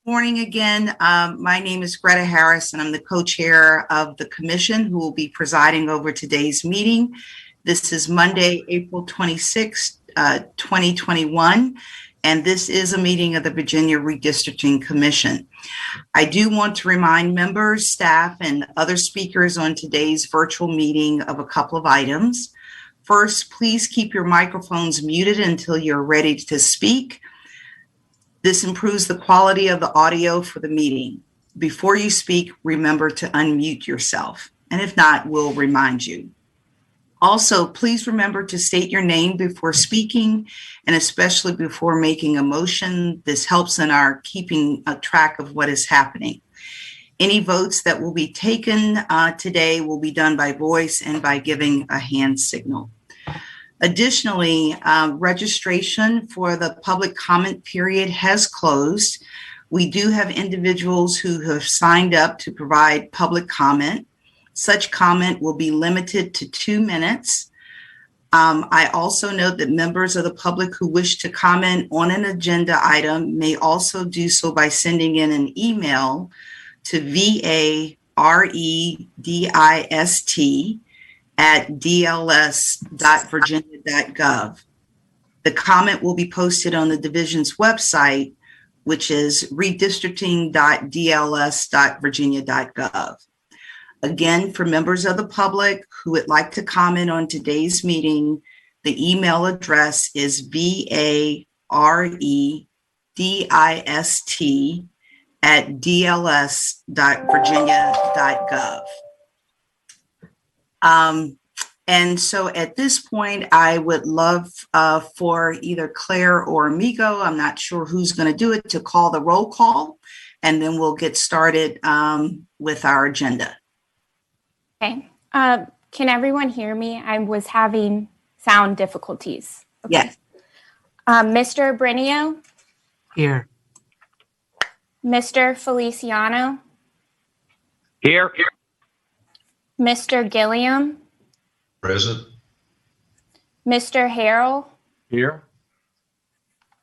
Morning again. My name is Greta Harris, and I'm the co-chair of the commission who will be presiding over today's meeting. This is Monday, April 26, 2021, and this is a meeting of the Virginia Redistricting Commission. I do want to remind members, staff, and other speakers on today's virtual meeting of a couple of items. First, please keep your microphones muted until you're ready to speak. This improves the quality of the audio for the meeting. Before you speak, remember to unmute yourself, and if not, we'll remind you. Also, please remember to state your name before speaking, and especially before making a motion. This helps in our keeping a track of what is happening. Any votes that will be taken today will be done by voice and by giving a hand signal. Additionally, registration for the public comment period has closed. We do have individuals who have signed up to provide public comment. Such comment will be limited to 2 minutes. I also note that members of the public who wish to comment on an agenda item may also do so by sending in an email to varedist@dls.virginia.gov. The comment will be posted on the division's website, which is redistricting.dls.virginia.gov. Again, for members of the public who would like to comment on today's meeting, the email address is varedist@dls.virginia.gov. And so at this point, I would love for either Claire or Amigo, I'm not sure who's going to do it, to call the roll call, and then we'll get started with our agenda. Okay. Can everyone hear me? I was having sound difficulties. Okay. Yes. Mr. Brenio? Here. Mr. Feliciano? Here. Mr. Gilliam? Present. Mr. Harrell? Here.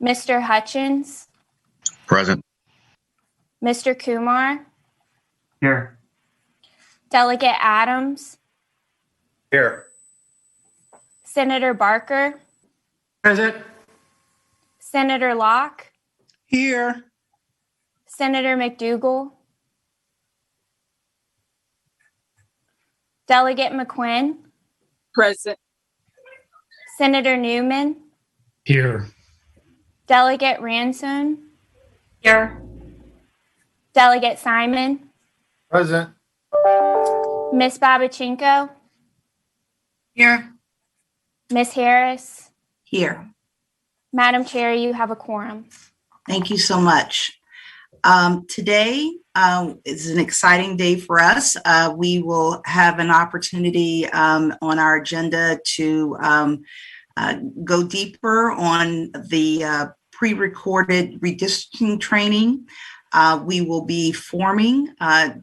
Mr. Hutchins? Present. Mr. Kumar? Here. Delegate Adams? Here. Senator Barker? Present. Senator Locke? Here. Senator McDougall? Delegate McQuinn? Present. Senator Newman? Here. Delegate Ranson? Here. Delegate Simon? Present. Miss Babachenko? Here. Miss Harris? Here. Madam Chair, you have a quorum. Thank you so much. Today is an exciting day for us. We will have an opportunity on our agenda to go deeper on the pre-recorded redistricting training. We will be forming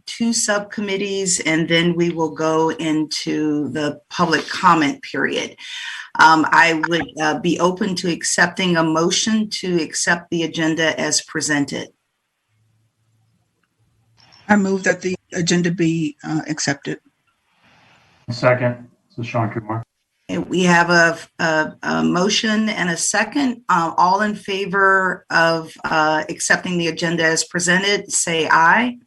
2 subcommittees, and then we will go into the public comment period. I would be open to accepting a motion to accept the agenda as presented. I move that the agenda be accepted. Second. This is Sean Kumar. We have a motion and a second. All in favor of accepting the agenda as presented, say aye.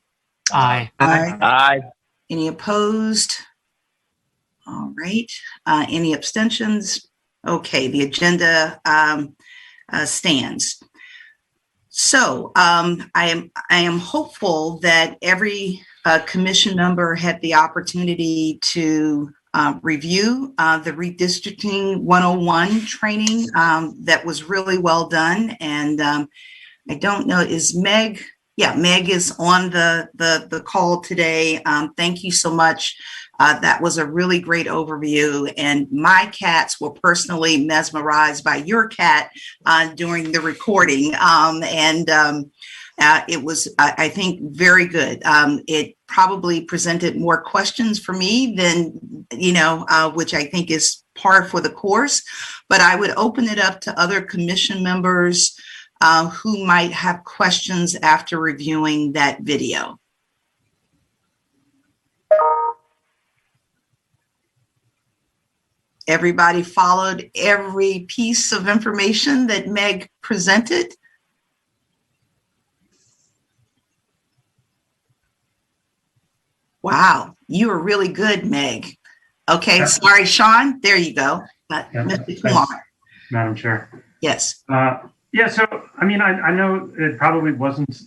Aye. Aye. Aye. Any opposed? All right. Any abstentions? Okay, the agenda stands. So I am hopeful that every commission member had the opportunity to review the Redistricting 101 training that was really well done. And I don't know, is Meg? Yeah, Meg is on the call today. Thank you so much. That was a really great overview, and my cats were personally mesmerized by your cat during the recording. It was, I think, very good. It probably presented more questions for me than, which I think is par for the course, but I would open it up to other commission members who might have questions after reviewing that video. Everybody followed every piece of information that Meg presented? Wow, you were really good, Meg. Okay, Yeah. sorry, Sean, there you go. Mr. Kumar. Madam Chair. Yes. Yeah, so, I mean, I know it probably wasn't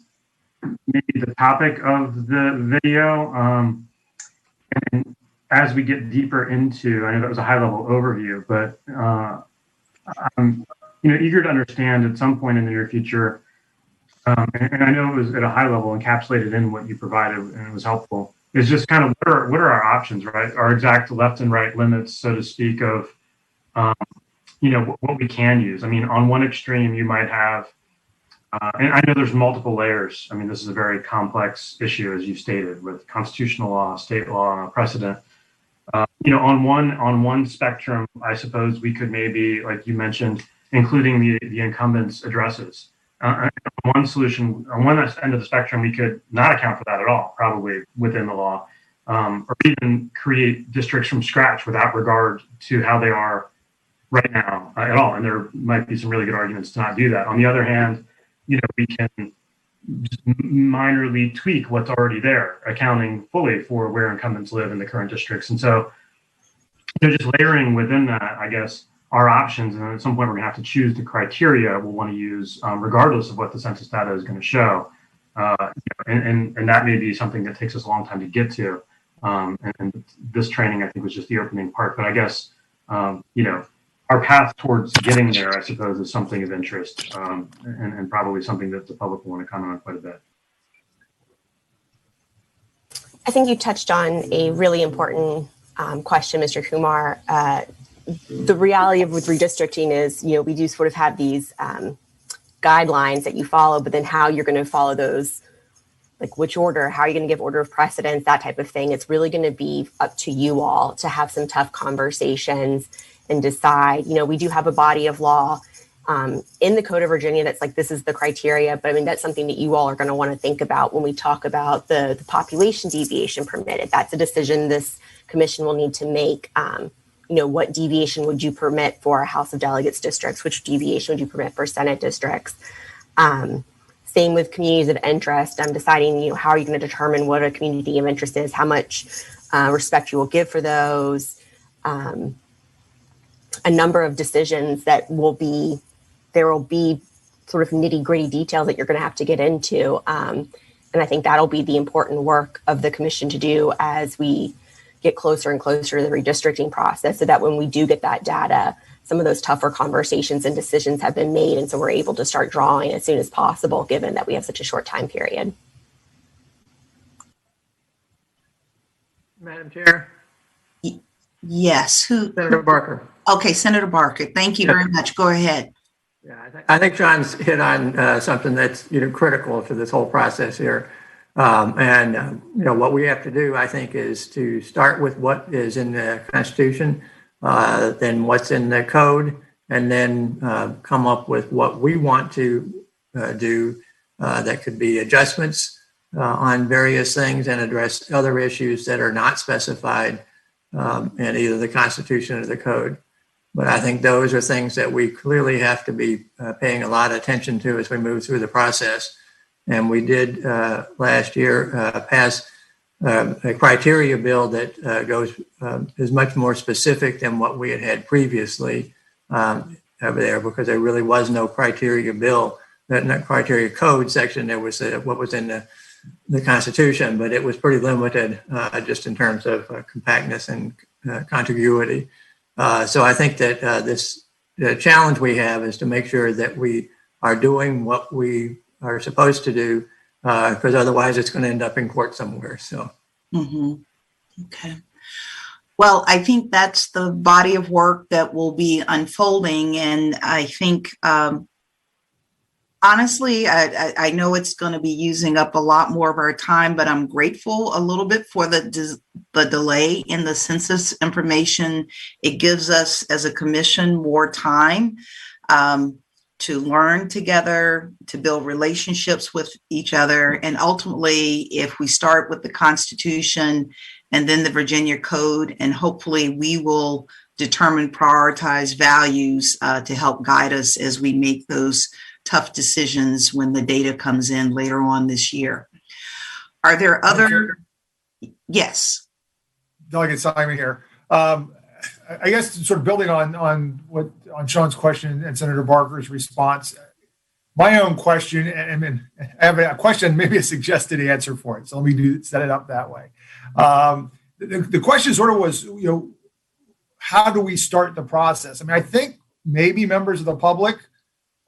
maybe the topic of the video. And as we get deeper into, I know that was a high-level overview, but I'm eager to understand at some point in the near future, and I know it was at a high level encapsulated in what you provided, and it was helpful, is just kind of what are our options, right? Our exact left and right limits, so to speak, of what we can use. I mean, on one extreme, you might have, and I know there's multiple layers. I mean, this is a very complex issue, as you stated, with constitutional law, state law, precedent. On one spectrum, I suppose we could maybe, like you mentioned, including the incumbents' addresses. On one solution, on one end of the spectrum, we could not account for that at all, probably within the law, or even create districts from scratch without regard to how they are right now at all. And there might be some really good arguments to not do that. On the other hand, we can just minorly tweak what's already there, accounting fully for where incumbents live in the current districts. And so, just layering within that, I guess, our options, and at some point we're going to have to choose the criteria we'll want to use, regardless of what the census data is going to show. And that may be something that takes us a long time to get to. And this training, I think, was just the opening part. But I guess, our path towards getting there, I suppose, is something of interest, and probably something that the public will want to comment on quite a bit. I think you touched on a really important question, Mr. Kumar. The reality of with redistricting is, we do sort of have these guidelines that you follow, but then how you're going to follow those, like which order, how are you going to give order of precedence, that type of thing. It's really going to be up to you all to have some tough conversations and decide. We do have a body of law in the Code of Virginia that's like, this is the criteria, but I mean, that's something that you all are going to want to think about when we talk about the population deviation permitted. That's a decision this commission will need to make. What deviation would you permit for House of Delegates districts? Which deviation would you permit for Senate districts? Same with communities of interest. I'm deciding, how are you going to determine what a community of interest is? How much respect you will give for those? A number of decisions that there will be sort of nitty gritty details that you're going to have to get into. And I think that'll be the important work of the commission to do as we get closer and closer to the redistricting process, so that when we do get that data, some of those tougher conversations and decisions have been made. And so we're able to start drawing as soon as possible, given that we have such a short time period. Madam Chair? Yes. Senator Barker. Okay, Senator Barker, thank you very much. Go ahead. Yeah, I think John's hit on something that's critical to this whole process here. What we have to do, I think, is to start with what is in the Constitution, then what's in the code, and then come up with what we want to do that could be adjustments on various things and address other issues that are not specified in either the Constitution or the code. But I think those are things that we clearly have to be paying a lot of attention to as we move through the process. And we did last year pass a criteria bill that is much more specific than what we had previously over there, because there really was no criteria bill, not criteria code section. There was what was in the Constitution, but it was pretty limited just in terms of compactness and contiguity. So I think that the challenge we have is to make sure that we are doing what we are supposed to do, because otherwise it's going to end up in court somewhere. So, Okay. Well, I think that's the body of work that will be unfolding, and I think, honestly, I know it's going to be using up a lot more of our time, but I'm grateful a little bit for the delay in the census information. It gives us, as a commission, more time. to learn together, to build relationships with each other. And ultimately, if we start with the Constitution and then the Virginia Code, and hopefully we will determine prioritized values to help guide us as we make those tough decisions when the data comes in later on this year. Are there other? Yes. Delegate Simon here. I guess sort of building on Sean's question and Senator Barker's response, my own question, and I have a question, maybe a suggested answer for it. So let me set it up that way. The question sort of was, how do we start the process? I mean, I think maybe members of the public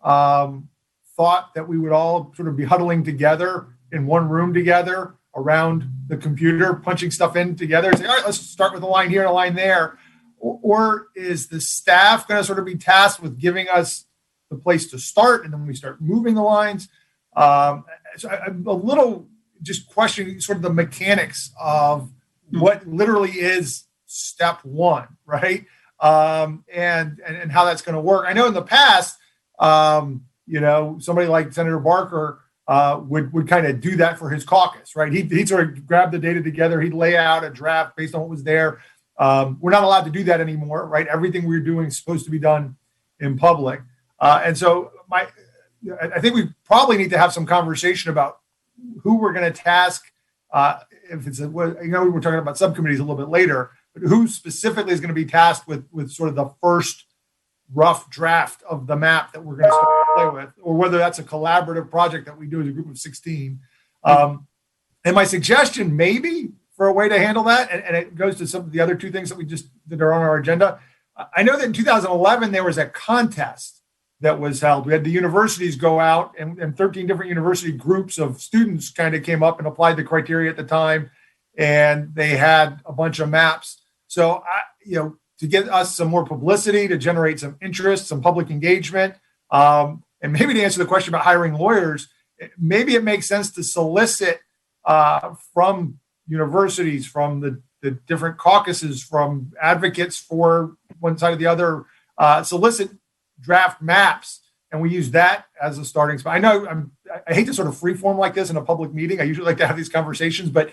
thought that we would all sort of be huddling together in one room together around the computer, punching stuff in together and say, all right, let's start with a line here and a line there. Or is the staff going to sort of be tasked with giving us the place to start, and then we start moving the lines? So I'm a little just questioning sort of the mechanics of what literally is step one, right? And how that's going to work. I know in the past, somebody like Senator Barker would kind of do that for his caucus, right? He'd sort of grab the data together. He'd lay out a draft based on what was there. We're not allowed to do that anymore, right? Everything we're doing is supposed to be done in public. And so I think we probably need to have some conversation about who we're going to task. If it's, we were talking about subcommittees a little bit later, but who specifically is going to be tasked with sort of the first rough draft of the map that we're going to start to play with, or whether that's a collaborative project that we do as a group of 16. And my suggestion maybe for a way to handle that, and it goes to some of the other two things that are on our agenda. I know that in 2011, there was a contest that was held. We had the universities go out, and 13 different university groups of students kind of came up and applied the criteria at the time, and they had a bunch of maps. So, to get us some more publicity, to generate some interest, some public engagement, and maybe to answer the question about hiring lawyers, maybe it makes sense to solicit from universities, from the different caucuses, from advocates for one side or the other, solicit draft maps, and we use that as a starting spot. I know I hate to sort of freeform like this in a public meeting. I usually like to have these conversations, but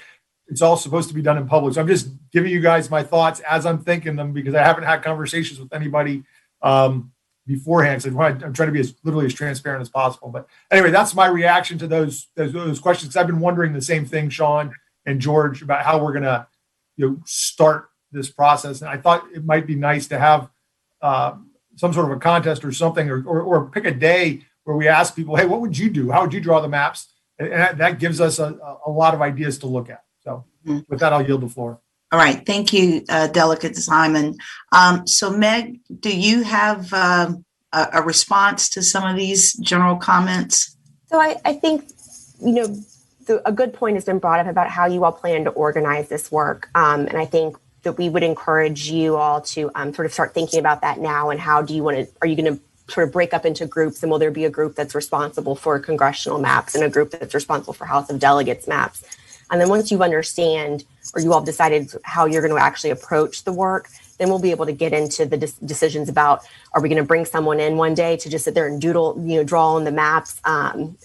it's all supposed to be done in public. So I'm just giving you guys my thoughts as I'm thinking them, because I haven't had conversations with anybody beforehand. So I'm trying to be literally as transparent as possible. But anyway, that's my reaction to those questions, because I've been wondering the same thing, Sean and George, about how we're going to start this process. And I thought it might be nice to have some sort of a contest or something, or pick a day where we ask people, hey, what would you do? How would you draw the maps? And that gives us a lot of ideas to look at. So with that, I'll yield the floor. All right. Thank you, Delegate Simon. So Meg, do you have a response to some of these general comments? So I think, a good point has been brought up about how you all plan to organize this work. And I think that we would encourage you all to sort of start thinking about that now. And how do you want to, are you going to sort of break up into groups? And will there be a group that's responsible for congressional maps and a group that's responsible for House of Delegates maps? And then once you understand, or you all have decided how you're going to actually approach the work, then we'll be able to get into the decisions about, are we going to bring someone in one day to just sit there and doodle, draw on the maps?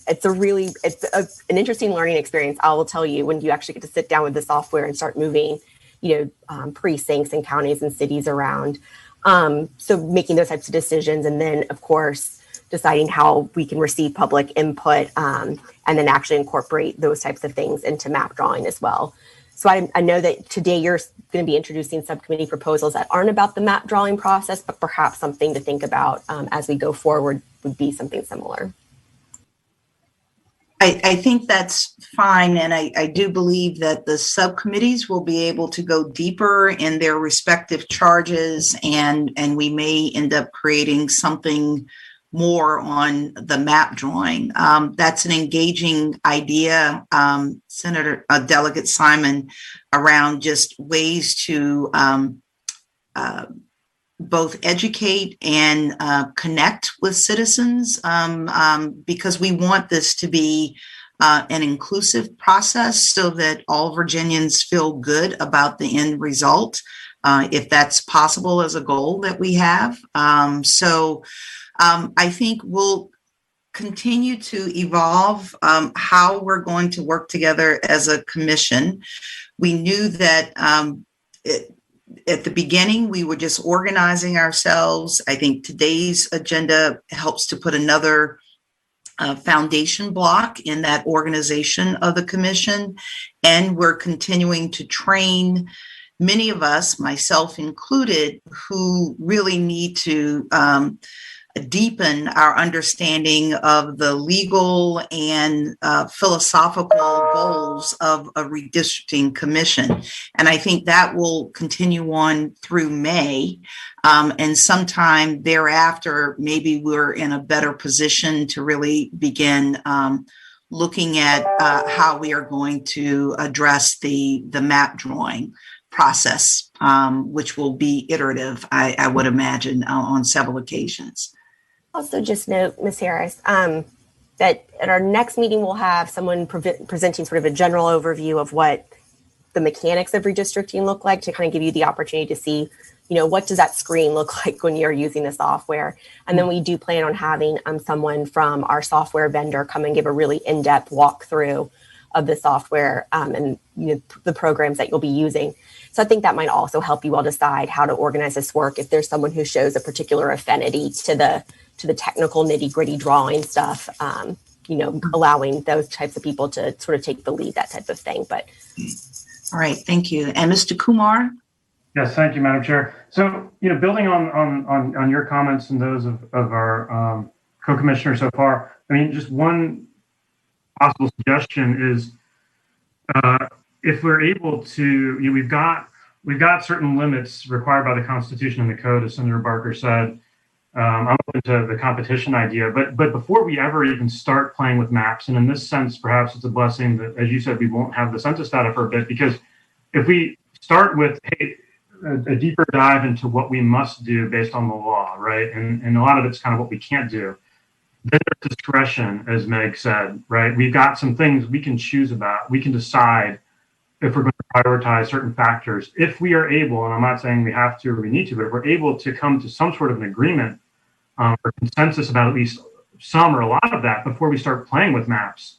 It's an interesting learning experience. I will tell you, when you actually get to sit down with the software and start moving, precincts and counties and cities around. So making those types of decisions, and then of course, deciding how we can receive public input, and then actually incorporate those types of things into map drawing as well. So I know that today you're going to be introducing subcommittee proposals that aren't about the map drawing process, but perhaps something to think about as we go forward would be something similar. I think that's fine. And I do believe that the subcommittees will be able to go deeper in their respective charges, and we may end up creating something more on the map drawing. That's an engaging idea, Delegate Simon, around just ways to both educate and connect with citizens, because we want this to be an inclusive process so that all Virginians feel good about the end result, if that's possible as a goal that we have. I think we'll continue to evolve how we're going to work together as a commission. We knew that at the beginning, we were just organizing ourselves. I think today's agenda helps to put another foundation block in that organization of the commission. And we're continuing to train many of us, myself included, who really need to deepen our understanding of the legal and philosophical goals of a redistricting commission. And I think that will continue on through May. And sometime thereafter, maybe we're in a better position to really begin looking at how we are going to address the map drawing process, which will be iterative, I would imagine, on several occasions. Also, just note, Ms. Harris, that at our next meeting, we'll have someone presenting sort of a general overview of what the mechanics of redistricting look like, to kind of give you the opportunity to see, what does that screen look like when you're using the software. And then we do plan on having someone from our software vendor come and give a really in-depth walkthrough of the software and the programs that you'll be using. So I think that might also help you all decide how to organize this work if there's someone who shows a particular affinity to the technical nitty-gritty drawing stuff, allowing those types of people to sort of take the lead, that type of thing. But all right, thank you. And Mr. Kumar? Yes, thank you, Madam Chair. So, building on your comments and those of our co-commissioners so far, I mean, just one possible suggestion is if we're able to, we've got certain limits required by the Constitution and the Code, as Senator Barker said. I'm open to the competition idea, but before we ever even start playing with maps, and in this sense, perhaps it's a blessing that, as you said, we won't have the census data for a bit, because if we start with a deeper dive into what we must do based on the law, right, and a lot of it's kind of what we can't do, then there's discretion, as Meg said, right? We've got some things we can choose about. We can decide if we're going to prioritize certain factors. If we are able, and I'm not saying we have to or we need to, but if we're able to come to some sort of an agreement or consensus about at least some or a lot of that before we start playing with maps,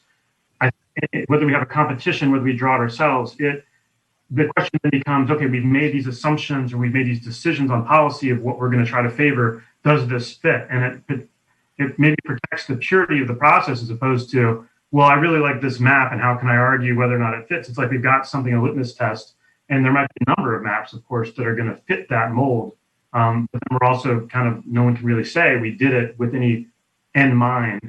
whether we have a competition, whether we draw it ourselves, the question then becomes, okay, we've made these assumptions or we've made these decisions on policy of what we're going to try to favor. Does this fit? And it maybe protects the purity of the process as opposed to, well, I really like this map, and how can I argue whether or not it fits? It's like we've got something, a litmus test, and there might be a number of maps, of course, that are going to fit that mold. But then we're also kind of, no one can really say we did it with any end map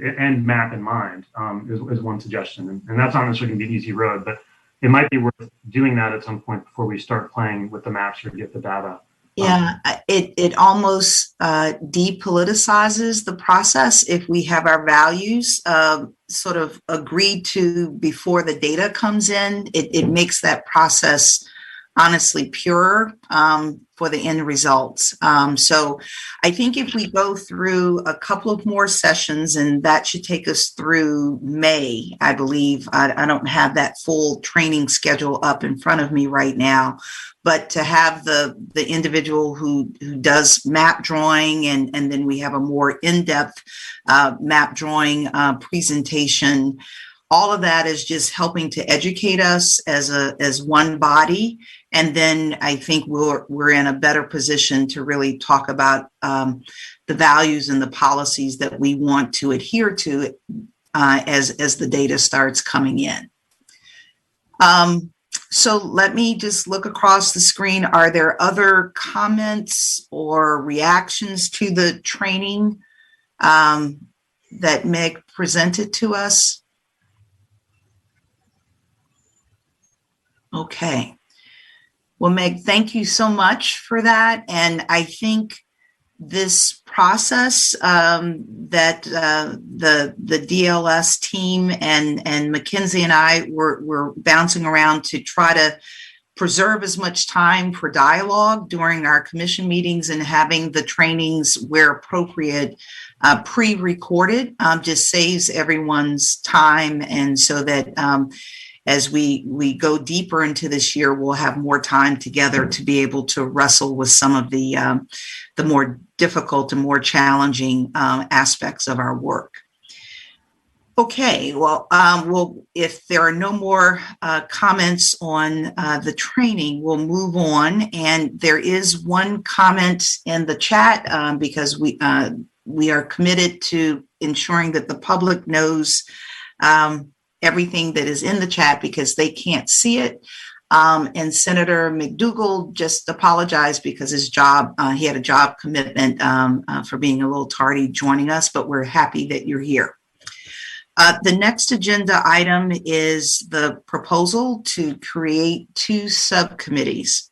in mind, is one suggestion. And that's not necessarily going to be an easy road, but it might be worth doing that at some point before we start playing with the maps or get the data. Yeah, it almost depoliticizes the process if we have our values sort of agreed to before the data comes in. It makes that process honestly purer for the end results. So I think if we go through a couple of more sessions, and that should take us through May, I believe. I don't have that full training schedule up in front of me right now, but to have the individual who does map drawing, and then we have a more in-depth map drawing presentation. All of that is just helping to educate us as one body. And then I think we're in a better position to really talk about the values and the policies that we want to adhere to as the data starts coming in. So let me just look across the screen. Are there other comments or reactions to the training that Meg presented to us? Okay. Well, Meg, thank you so much for that. And I think this process that the DLS team and Mackenzie and I were bouncing around to try to preserve as much time for dialogue during our commission meetings, and having the trainings where appropriate pre-recorded just saves everyone's time, and so that as we go deeper into this year, we'll have more time together to be able to wrestle with some of the more difficult and more challenging aspects of our work. Okay, well, if there are no more comments on the training, we'll move on. And there is one comment in the chat because we are committed to ensuring that the public knows everything that is in the chat because they can't see it. And Senator McDougall just apologized because his job, he had a job commitment for being a little tardy joining us, but we're happy that you're here. The next agenda item is the proposal to create 2 subcommittees.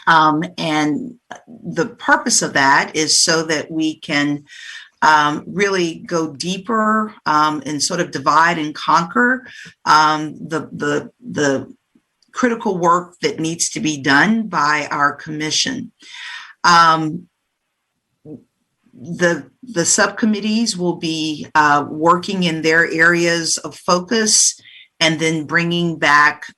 And the purpose of that is so that we can really go deeper and sort of divide and conquer the critical work that needs to be done by our commission. The subcommittees will be working in their areas of focus and then bringing back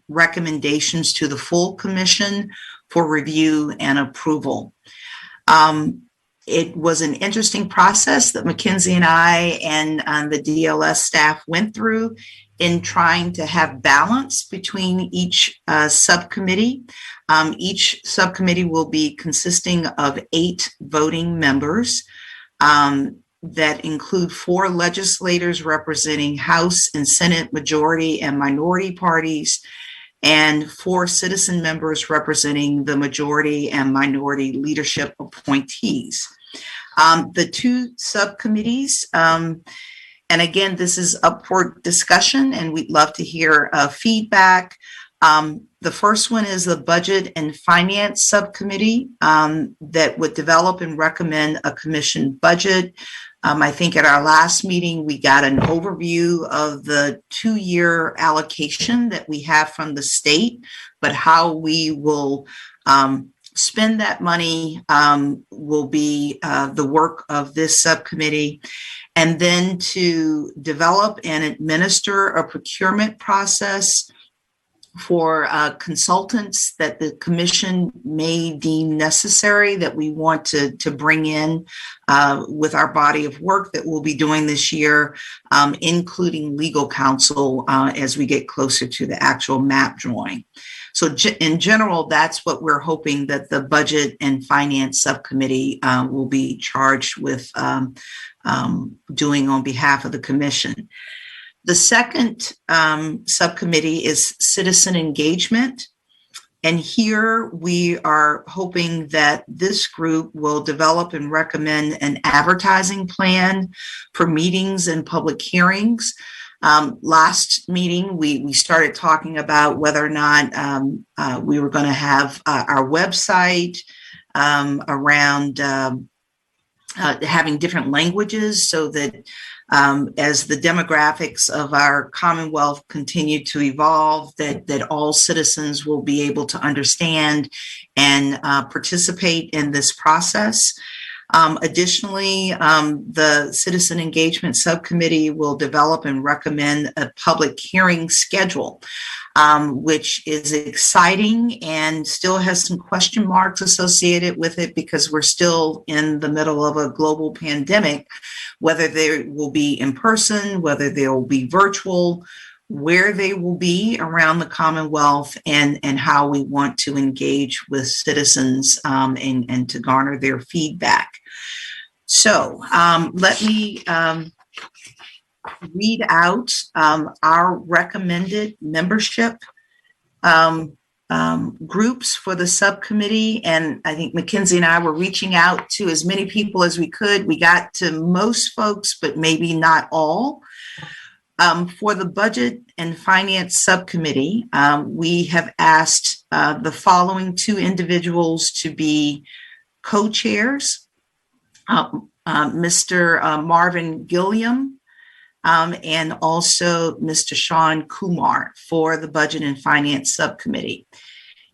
recommendations to the full commission for review and approval. It was an interesting process that McKinsey and I and the DLS staff went through in trying to have balance between each subcommittee. Each subcommittee will be consisting of 8 voting members that include 4 legislators representing House and Senate majority and minority parties, and 4 citizen members representing the majority and minority leadership appointees. The 2 subcommittees, and again, this is up for discussion and we'd love to hear feedback. The first one is the Budget and Finance Subcommittee that would develop and recommend a commission budget. I think at our last meeting, we got an overview of the 2-year allocation that we have from the state, but how we will spend that money will be the work of this subcommittee. And then to develop and administer a procurement process for consultants that the commission may deem necessary that we want to bring in with our body of work that we'll be doing this year, including legal counsel as we get closer to the actual map drawing. So in general, that's what we're hoping that the Budget and Finance Subcommittee will be charged with doing on behalf of the commission. The second subcommittee is citizen engagement. And here we are hoping that this group will develop and recommend an advertising plan for meetings and public hearings. Last meeting, we started talking about whether or not we were going to have our website around having different languages so that as the demographics of our Commonwealth continue to evolve, that all citizens will be able to understand and participate in this process. Additionally, the Citizen Engagement Subcommittee will develop and recommend a public hearing schedule, which is exciting and still has some question marks associated with it because we're still in the middle of a global pandemic, whether they will be in person, whether they will be virtual, where they will be around the Commonwealth, and how we want to engage with citizens and to garner their feedback. So let me read out our recommended membership groups for the subcommittee. And I think McKinsey and I were reaching out to as many people as we could. We got to most folks, but maybe not all. For the Budget and Finance Subcommittee, we have asked the following 2 individuals to be co-chairs, Mr. Marvin Gilliam and also Mr. Sean Kumar for the Budget and Finance Subcommittee.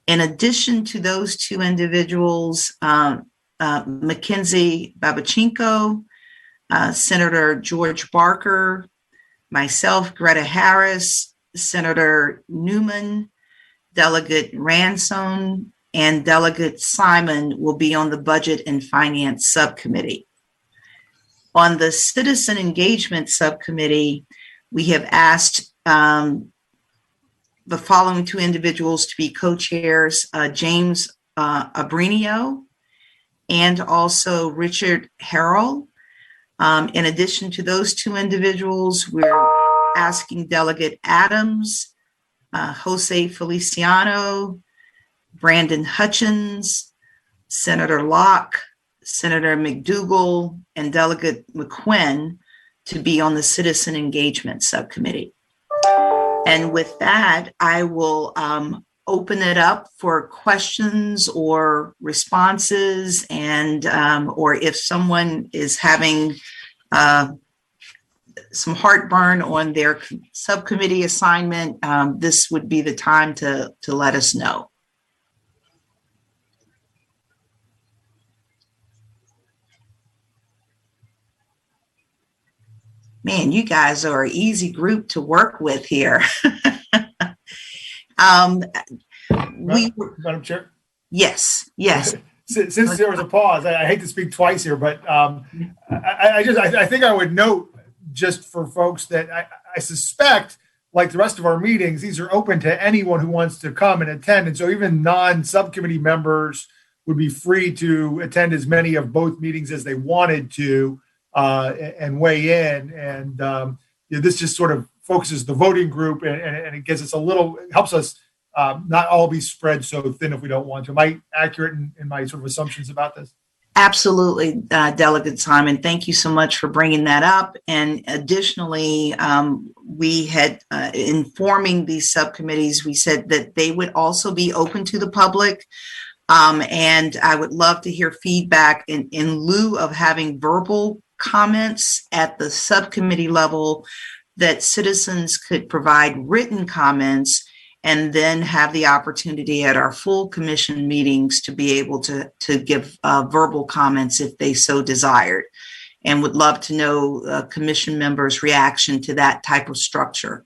In addition to those 2 individuals, Mackenzie Babachenko, Senator George Barker, myself, Greta Harris, Senator Newman, Delegate Ransom, and Delegate Simon will be on the Budget and Finance Subcommittee. On the Citizen Engagement Subcommittee, we have asked the following two individuals to be co-chairs, James Abrinio and also Richard Harrell. In addition to those two individuals, we're asking Delegate Adams, Jose Feliciano, Brandon Hutchins, Senator Locke, Senator McDougall, and Delegate McQuinn to be on the Citizen Engagement Subcommittee. And with that, I will open it up for questions or responses, and or if someone is having some heartburn on their subcommittee assignment, this would be the time to let us know. Man, you guys are an easy group to work with here. Madam Chair? Yes. Since there was a pause, I hate to speak twice here, but I think I would note, just for folks, that I suspect, like the rest of our meetings, these are open to anyone who wants to come and attend. And so even non-subcommittee members would be free to attend as many of both meetings as they wanted to and weigh in. And this just sort of focuses the voting group, and it gives us helps us not all be spread so thin if we don't want to. Am I accurate in my sort of assumptions about this? Absolutely, Delegate Simon. Thank you so much for bringing that up. And additionally, we had informing these subcommittees, we said that they would also be open to the public. And I would love to hear feedback in lieu of having verbal comments at the subcommittee level, that citizens could provide written comments and then have the opportunity at our full commission meetings to be able to give verbal comments if they so desired, and would love to know commission members' reaction to that type of structure.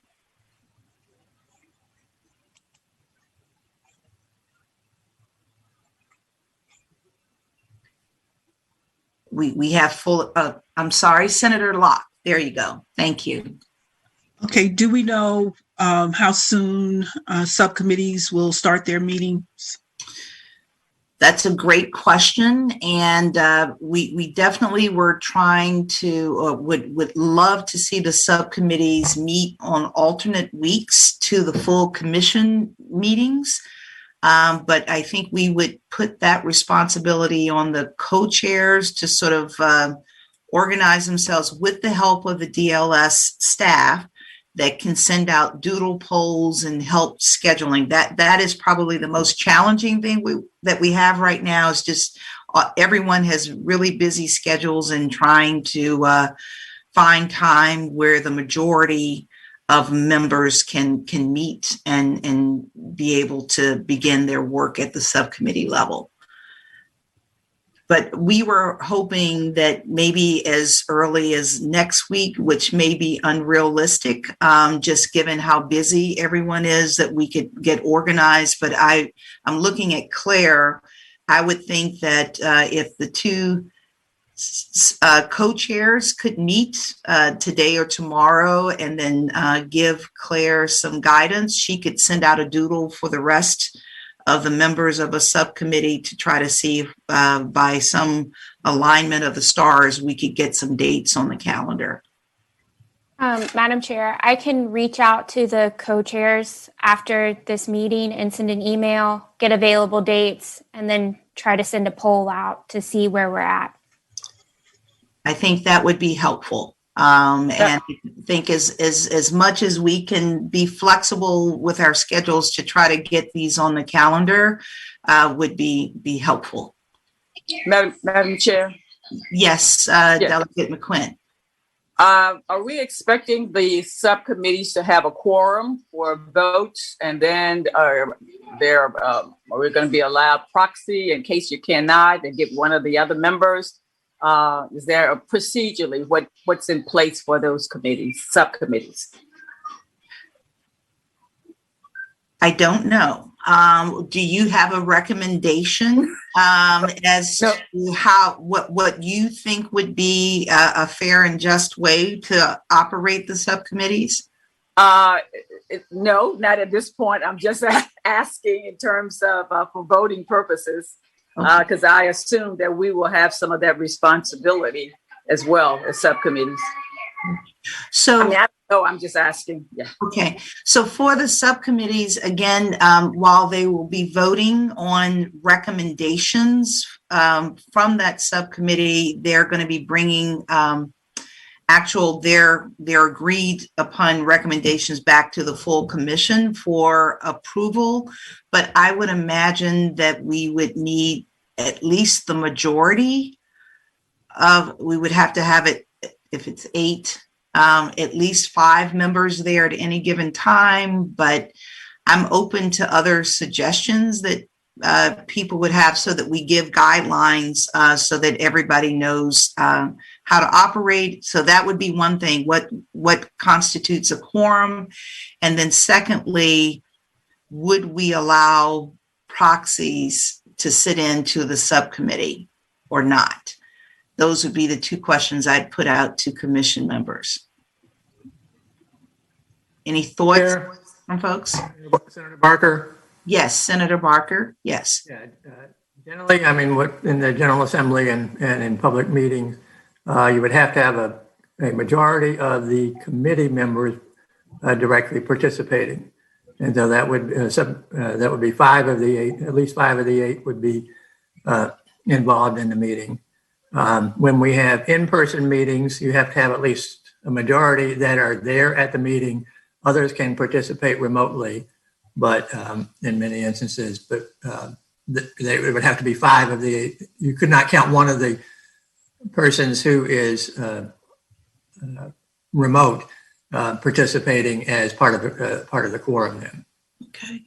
We have full, I'm sorry, Senator Locke. There you go. Thank you. Okay, do we know how soon subcommittees will start their meetings? That's a great question. And we definitely were trying to, would love to see the subcommittees meet on alternate weeks to the full commission meetings. But I think we would put that responsibility on the co-chairs to sort of organize themselves with the help of the DLS staff that can send out doodle polls and help scheduling. That is probably the most challenging thing that we have right now, is just everyone has really busy schedules and trying to find time where the majority of members can meet and be able to begin their work at the subcommittee level. But we were hoping that maybe as early as next week, which may be unrealistic, just given how busy everyone is, that we could get organized. But I'm looking at Claire. I would think that if the two co-chairs could meet today or tomorrow and then give Claire some guidance, she could send out a doodle for the rest of the members of a subcommittee to try to see if by some alignment of the stars, we could get some dates on the calendar. Madam Chair, I can reach out to the co-chairs after this meeting and send an email, get available dates, and then try to send a poll out to see where we're at. I think that would be helpful. And I think as much as we can be flexible with our schedules to try to get these on the calendar would be helpful. Madam Chair. Yes, Delegate McQuinn. Are we expecting the subcommittees to have a quorum for votes, and then are we going to be allowed proxy in case you cannot, and get one of the other members? Is there a procedurally what's in place for those committees, subcommittees? I don't know. Do you have a recommendation as No. to what you think would be a fair and just way to operate the subcommittees? No, not at this point. I'm just asking in terms of for voting purposes, because I assume that we will have some of that responsibility as well as subcommittees. So, I mean, I don't know, I'm just asking. Yeah. okay. So for the subcommittees, again, while they will be voting on recommendations from that subcommittee, they're going to be bringing their agreed upon recommendations back to the full commission for approval. But I would imagine that we would need at least the majority we would have to have it, if it's 8, at least 5 members there at any given time. But I'm open to other suggestions that people would have so that we give guidelines so that everybody knows how to operate. So that would be one thing, what constitutes a quorum. And then secondly, would we allow proxies to sit into the subcommittee or not? Those would be the 2 questions I'd put out to commission members. Any thoughts from folks? Senator Barker? Yes, Senator Barker, yes. Yeah, generally, I mean, what in the General Assembly and in public meetings, you would have to have a majority of the committee members directly participating. And so that would be 5 of the 8, at least 5 of the 8 would be involved in the meeting. When we have in-person meetings, you have to have at least a majority that are there at the meeting. Others can participate remotely, but in many instances, but it would have to be 5 of the 8. You could not count one of the persons who is remote participating as part of the quorum then. Okay.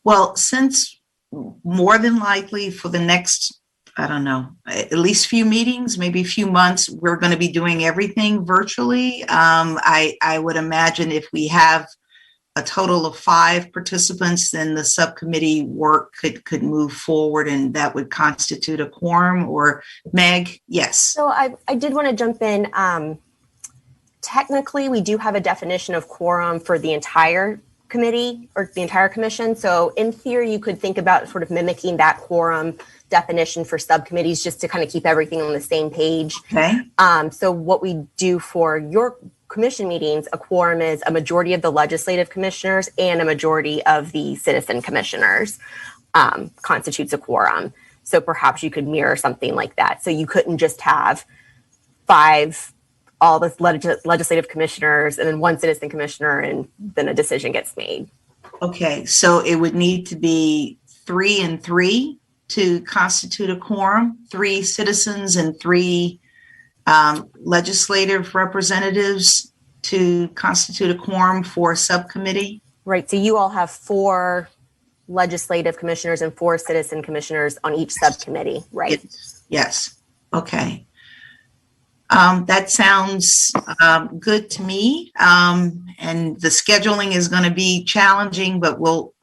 Well, since more than likely for the next, I don't know, at least few meetings, maybe a few months, we're going to be doing everything virtually. I would imagine if we have a total of 5 participants, then the subcommittee work could move forward and that would constitute a quorum. Or Meg, yes. So I did want to jump in. Technically, we do have a definition of quorum for the entire committee or the entire commission. So in theory, you could think about sort of mimicking that quorum definition for subcommittees just to kind of keep everything on the same page. Okay. So what we do for your commission meetings, a quorum is a majority of the legislative commissioners and a majority of the citizen commissioners constitutes a quorum. So perhaps you could mirror something like that. So you couldn't just have 5 all the legislative commissioners and then 1 citizen commissioner and then a decision gets made. Okay, so it would need to be 3 and 3 to constitute a quorum, 3 citizens and 3 legislative representatives to constitute a quorum for a subcommittee. Right, so you all have 4 legislative commissioners and 4 citizen commissioners on each subcommittee, right? Yes, okay. That sounds good to me. And the scheduling is going to be challenging, but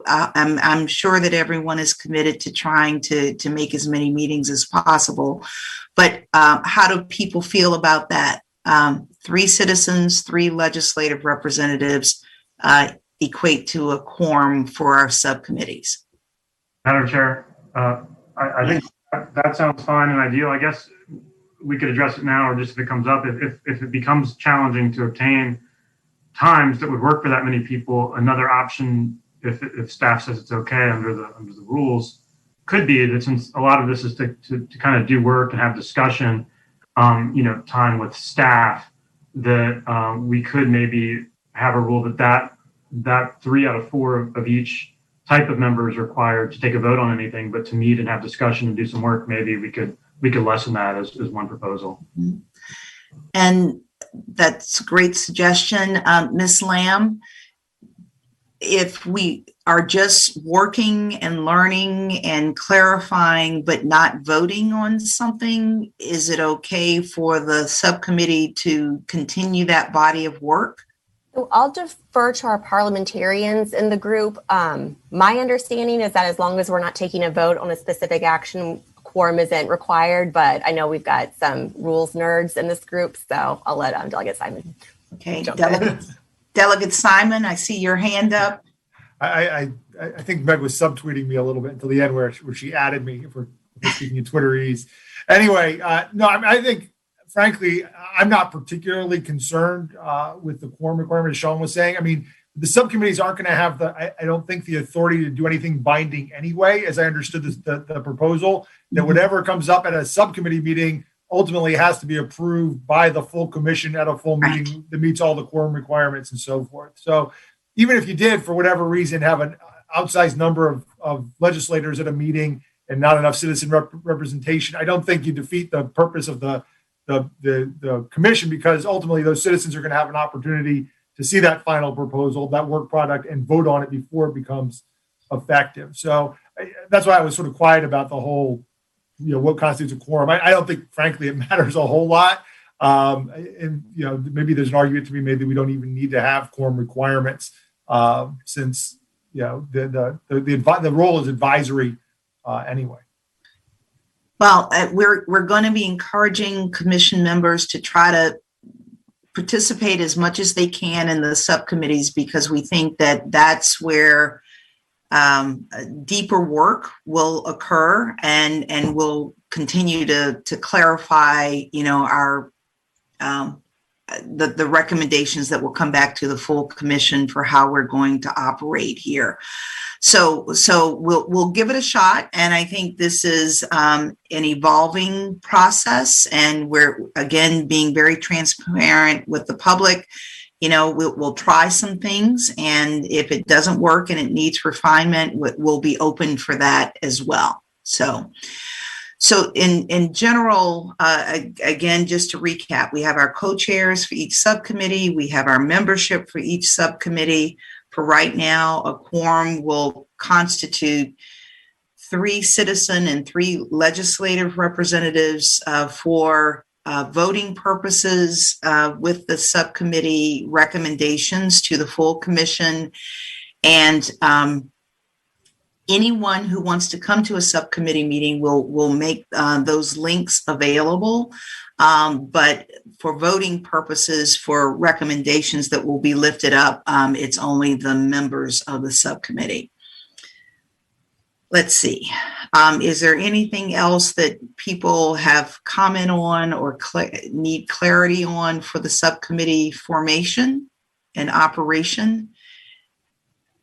I'm sure that everyone is committed to trying to make as many meetings as possible. But how do people feel about that? 3 citizens, 3 legislative representatives equate to a quorum for our subcommittees. Madam Chair, I think that sounds fine and ideal. I guess we could address it now, or just if it comes up, if it becomes challenging to obtain times that would work for that many people, another option, if staff says it's okay under the rules, could be that since a lot of this is to kind of do work and have discussion, time with staff, that we could maybe have a rule that 3 out of 4 of each type of member is required to take a vote on anything, but to meet and have discussion and do some work, maybe we could lessen that as one proposal. And that's a great suggestion. Ms. Lamb, if we are just working and learning and clarifying, but not voting on something, is it okay for the subcommittee to continue that body of work? So I'll defer to our parliamentarians in the group. My understanding is that as long as we're not taking a vote on a specific action, quorum isn't required, but I know we've got some rules nerds in this group, so I'll let Delegate Simon. Okay, jump in. Delegate Simon, I see your hand up. I think Meg was subtweeting me a little bit until the end where she added me for speaking in Twitterese. Anyway, no, I think, frankly, I'm not particularly concerned with the quorum requirement, as Sean was saying. I mean, the subcommittees aren't going to have I don't think, the authority to do anything binding anyway, as I understood the proposal, that whatever comes up at a subcommittee meeting ultimately has to be approved by the full commission at a full meeting that meets all the quorum requirements and so forth. So even if you did, for whatever reason, have an outsized number of legislators at a meeting and not enough citizen representation, I don't think you defeat the purpose of the commission, because ultimately those citizens are going to have an opportunity to see that final proposal, that work product, and vote on it before it becomes effective. So that's why I was sort of quiet about the whole, what constitutes a quorum. I don't think, frankly, it matters a whole lot. And maybe there's an argument to be made that we don't even need to have quorum requirements, since the role is advisory anyway. Well, we're going to be encouraging commission members to try to participate as much as they can in the subcommittees, because we think that that's where deeper work will occur, and will continue to clarify, our the recommendations that will come back to the full commission for how we're going to operate here. So we'll give it a shot, and I think this is an evolving process, and we're again being very transparent with the public. We'll try some things, and if it doesn't work and it needs refinement, we'll be open for that as well. So in general, again, just to recap, we have our co-chairs for each subcommittee. We have our membership for each subcommittee. For right now, a quorum will constitute 3 citizen and 3 legislative representatives for voting purposes with the subcommittee recommendations to the full commission. And anyone who wants to come to a subcommittee meeting will make those links available. But for voting purposes, for recommendations that will be lifted up, it's only the members of the subcommittee. Let's see. Is there anything else that people have comment on or need clarity on for the subcommittee formation and operation?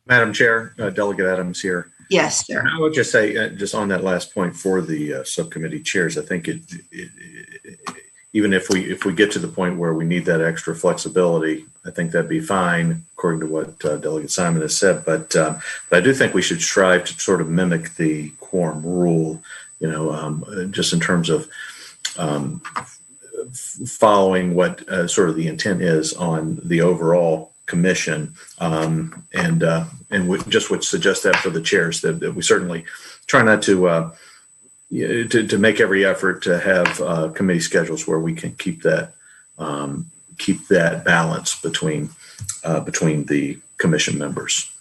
Madam Chair, Delegate Adams here. Yes, sir. I would just say, just on that last point for the subcommittee chairs, I think even if we get to the point where we need that extra flexibility, I think that'd be fine, according to what Delegate Simon has said. But I do think we should strive to sort of mimic the quorum rule, just in terms of following what sort of the intent is on the overall commission, and we just would suggest that for the chairs, that we certainly try not to make every effort to have committee schedules where we can keep that balance between the commission members.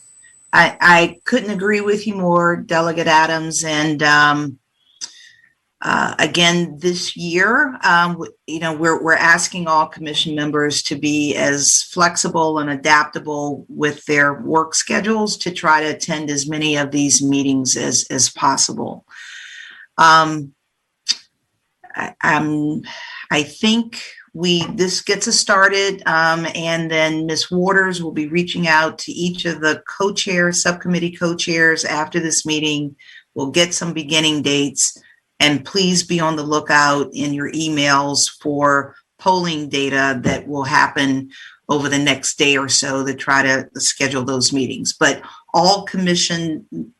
I couldn't agree with you more, Delegate Adams. And again, this year, we're asking all commission members to be as flexible and adaptable with their work schedules to try to attend as many of these meetings as possible. I think this gets us started, and then Ms. Waters will be reaching out to each of the co-chairs, subcommittee co-chairs after this meeting. We'll get some beginning dates, and please be on the lookout in your emails for polling data that will happen over the next day or so to try to schedule those meetings. But all commission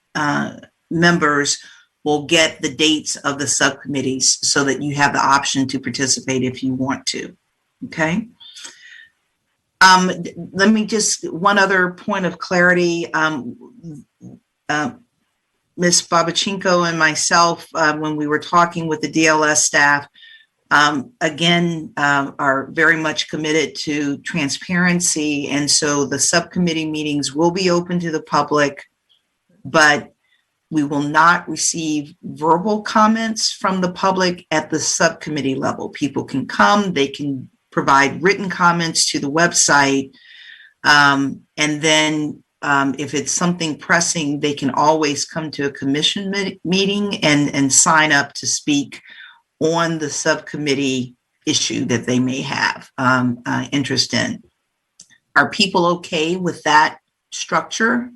members will get the dates of the subcommittees so that you have the option to participate if you want to. Okay. Let me just, one other point of clarity. Ms. Babachenko and myself, when we were talking with the DLS staff, again, are very much committed to transparency. And so the subcommittee meetings will be open to the public, but we will not receive verbal comments from the public at the subcommittee level. People can come, they can provide written comments to the website. And then if it's something pressing, they can always come to a commission meeting and sign up to speak on the subcommittee issue that they may have interest in. Are people okay with that structure?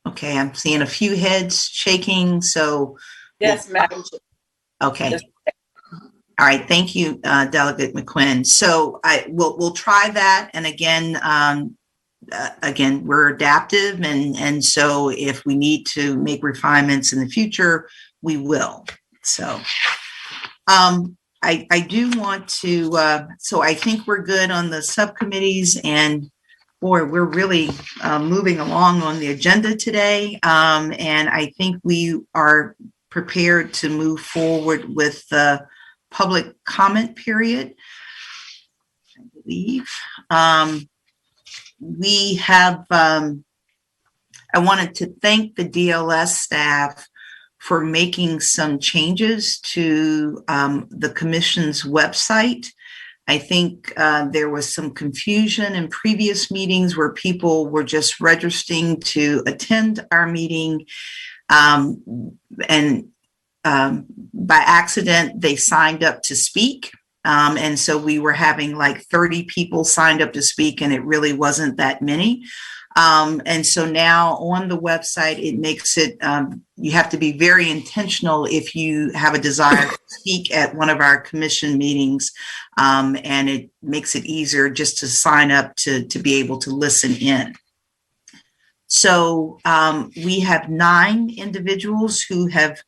Okay, I'm seeing a few heads shaking, so. Yes, Madam Chair. Okay. All right, thank you, Delegate McQuinn. So we'll try that, and again, we're adaptive, and so if we need to make refinements in the future, we will. So I do want to. So I think we're good on the subcommittees, and boy, we're really moving along on the agenda today, and I think we are prepared to move forward with the public comment period. I believe we have. I wanted to thank the DLS staff for making some changes to the commission's website. I think there was some confusion in previous meetings where people were just registering to attend our meeting, and by accident, they signed up to speak. And so we were having like 30 people signed up to speak, and it really wasn't that many. And so now on the website, it makes it, you have to be very intentional if you have a desire to speak at one of our commission meetings. And it makes it easier just to sign up to be able to listen in. So we have 9 individuals who have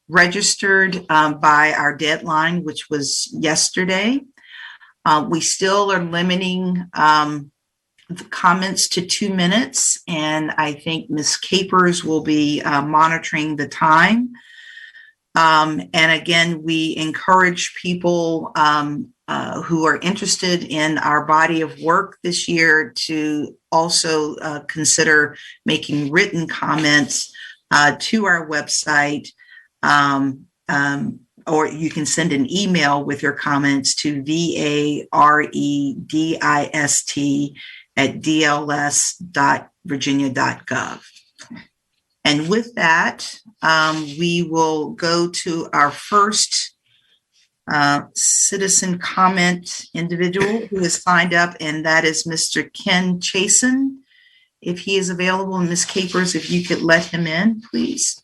registered by our deadline, which was yesterday. We still are limiting the comments to 2 minutes, and I think Ms. Capers will be monitoring the time. And again, we encourage people who are interested in our body of work this year to also consider making written comments to our website. Or you can send an email with your comments to varedist@dls.virginia.gov. And with that, we will go to our first citizen comment individual who has signed up, and that is Mr. Ken Chasen. If he is available, and Ms. Capers, if you could let him in, please.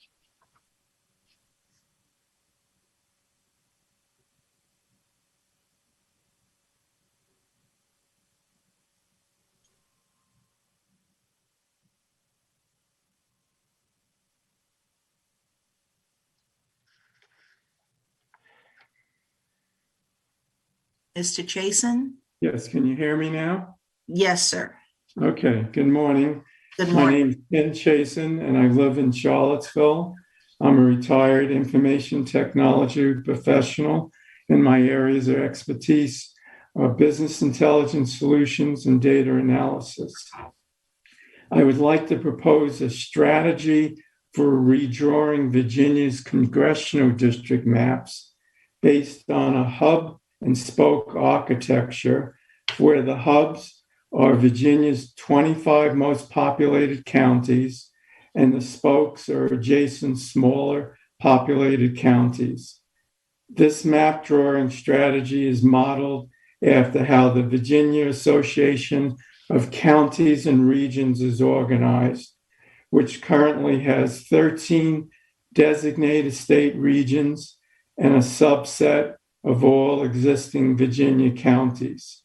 Mr. Chasen? Yes, can you hear me now? Yes, sir. Okay, good morning. Good My morning. name is Ken Chasen, and I live in Charlottesville. I'm a retired information technology professional, and my areas of expertise are business intelligence solutions and data analysis. I would like to propose a strategy for redrawing Virginia's congressional district maps based on a hub and spoke architecture, where the hubs are Virginia's 25 most populated counties, and the spokes are adjacent smaller populated counties. This map drawing strategy is modeled after how the Virginia Association of Counties and Regions is organized, which currently has 13 designated state regions and a subset of all existing Virginia counties.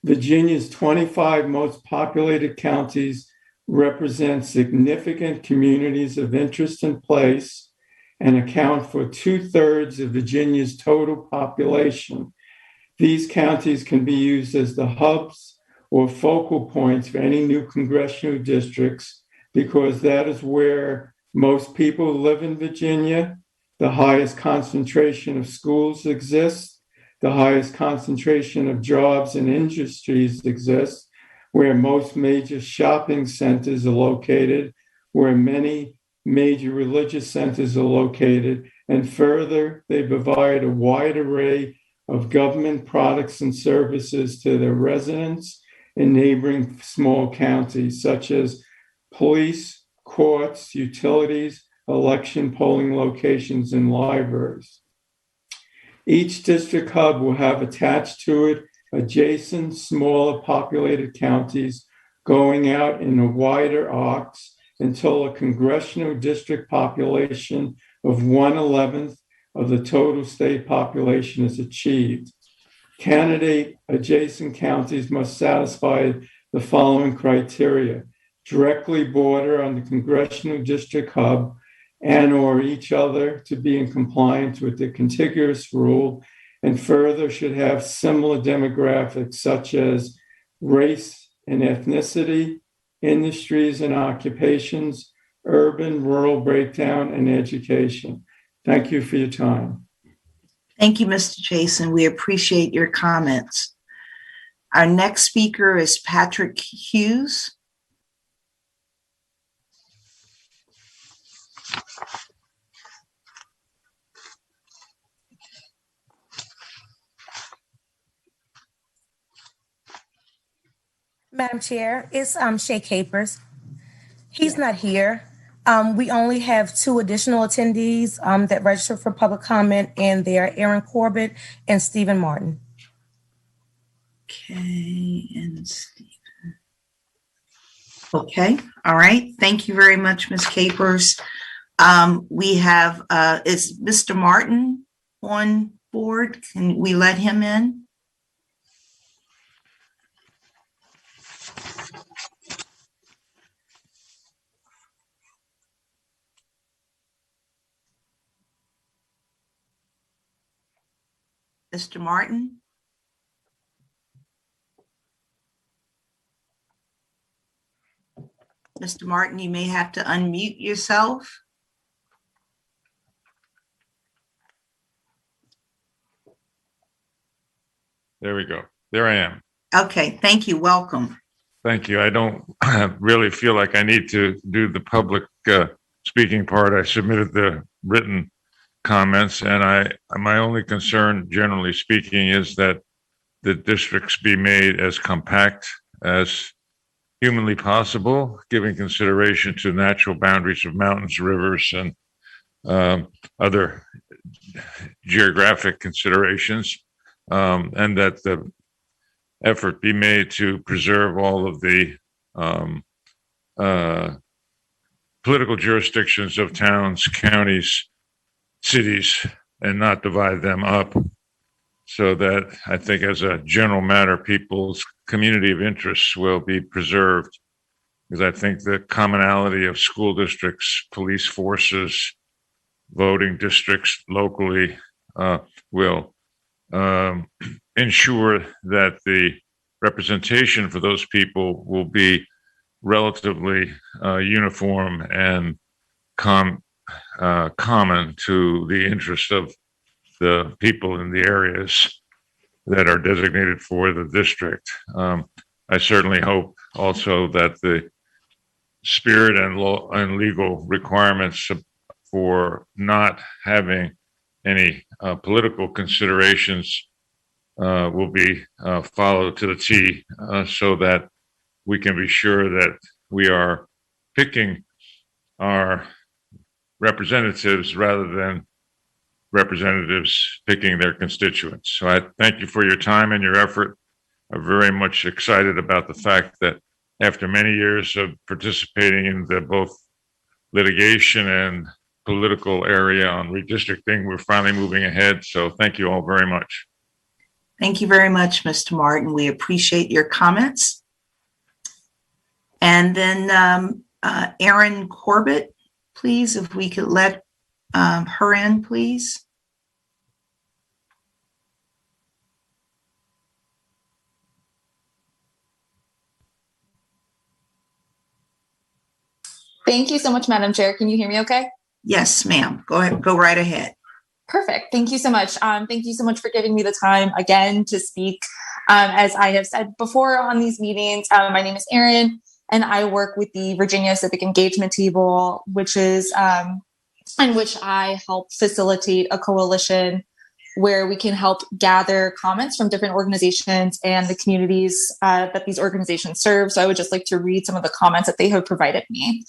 Virginia's 25 most populated counties represent significant communities of interest and place and account for 2/3 of Virginia's total population. These counties can be used as the hubs or focal points for any new congressional districts because that is where most people live in Virginia the highest concentration of schools exists, the highest concentration of jobs and industries exists, where most major shopping centers are located, where many major religious centers are located, and further, they provide a wide array of government products and services to their residents in neighboring small counties, such as police, courts, utilities, election polling locations, and libraries. Each district hub will have attached to it adjacent, smaller populated counties going out in a wider arcs until a congressional district population of 1/11 of the total state population is achieved. Candidate adjacent counties must satisfy the following criteria: directly border on the congressional district hub and or each other to be in compliance with the contiguous rule, and further should have similar demographics such as race and ethnicity, industries and occupations, urban, rural breakdown, and education. Thank you for your time. Thank you, Mr. Jason. We appreciate your comments. Our next speaker is Patrick Hughes. Madam Chair, it's Shay Capers. He's not here. We only have 2 additional attendees that registered for public comment, and they are Aaron Corbett and Stephen Martin. Okay, and Stephen. Okay, all right. Thank you very much, Ms. Capers. We have, is Mr. Martin on board? Can we let him in? Mr. Martin? Mr. Martin, you may have to unmute yourself. There we go. There I am. Okay, thank you. Welcome. Thank you. I don't really feel like I need to do the public speaking part. I submitted the written comments, and my only concern, generally speaking, is that the districts be made as compact as humanly possible, giving consideration to natural boundaries of mountains, rivers, and other geographic considerations, and that the effort be made to preserve all of the political jurisdictions of towns, counties, cities, and not divide them up, so that I think as a general matter, people's community of interests will be preserved, because I think the commonality of school districts, police forces, voting districts locally will ensure that the representation for those people will be relatively uniform and common to the interest of the people in the areas that are designated for the district. I certainly hope also that the spirit and law and legal requirements for not having any political considerations will be followed to the T, so that we can be sure that we are picking our representatives rather than representatives picking their constituents. So I thank you for your time and your effort. I'm very much excited about the fact that after many years of participating in the both litigation and political area on redistricting, we're finally moving ahead. So thank you all very much. Thank you very much, Mr. Martin. We appreciate your comments. And then Erin Corbett, please, if we could let her in, please. Thank you so much, Madam Chair. Can you hear me okay? Yes, ma'am. Go ahead. Go right ahead. Perfect. Thank you so much. Thank you so much for giving me the time again to speak. As I have said before on these meetings, my name is Erin, and I work with the Virginia Civic Engagement Table, which is in which I help facilitate a coalition where we can help gather comments from different organizations and the communities that these organizations serve. So I would just like to read some of the comments that they have provided me.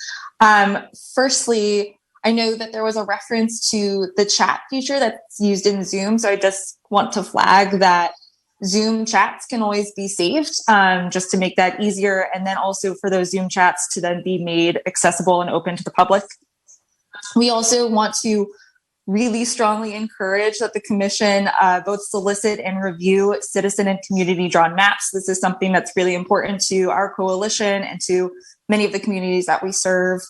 Firstly, I know that there was a reference to the chat feature that's used in Zoom. So I just want to flag that Zoom chats can always be saved just to make that easier. And then also for those Zoom chats to then be made accessible and open to the public. We also want to really strongly encourage that the commission both solicit and review citizen and community drawn maps. This is something that's really important to our coalition and to many of the communities that we serve.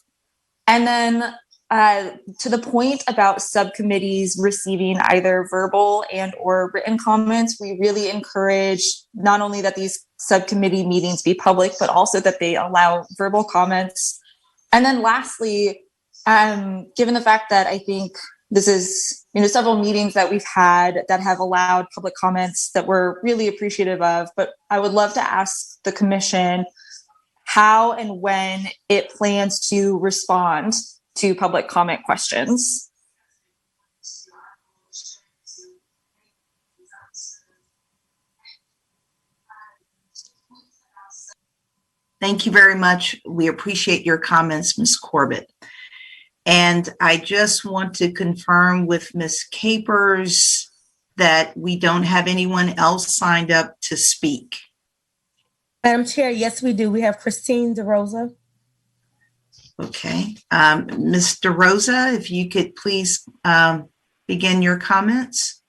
And then to the point about subcommittees receiving either verbal and or written comments, we really encourage not only that these subcommittee meetings be public, but also that they allow verbal comments. And then lastly, given the fact that I think this is, several meetings that we've had that have allowed public comments that we're really appreciative of, but I would love to ask the commission how and when it plans to respond to public comment questions. Thank you very much. We appreciate your comments, Ms. Corbett. And I just want to confirm with Ms. Capers that we don't have anyone else signed up to speak. Madam Chair, yes, we do. We have Christine DeRosa. Okay. Ms. DeRosa, if you could please begin your comments.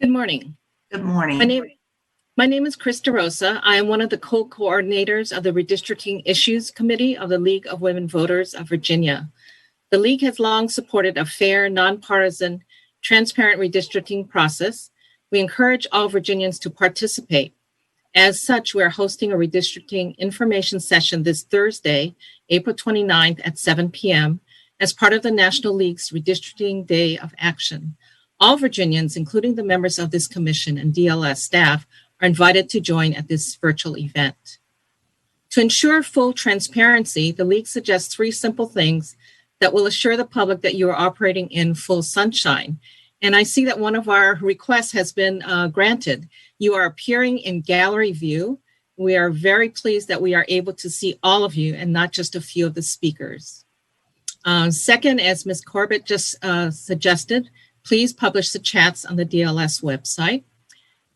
Good morning. Good morning. My name is Chris DeRosa. I am one of the co-coordinators of the Redistricting Issues Committee of the League of Women Voters of Virginia. The League has long supported a fair, nonpartisan, transparent redistricting process. We encourage all Virginians to participate. As such, we are hosting a redistricting information session this Thursday, April 29th at 7 p.m. as part of the National League's Redistricting Day of Action. All Virginians, including the members of this commission and DLS staff, are invited to join at this virtual event. To ensure full transparency, the League suggests 3 simple things that will assure the public that you are operating in full sunshine. And I see that one of our requests has been granted. You are appearing in gallery view. We are very pleased that we are able to see all of you and not just a few of the speakers. Second, as Ms. Corbett just suggested, please publish the chats on the DLS website.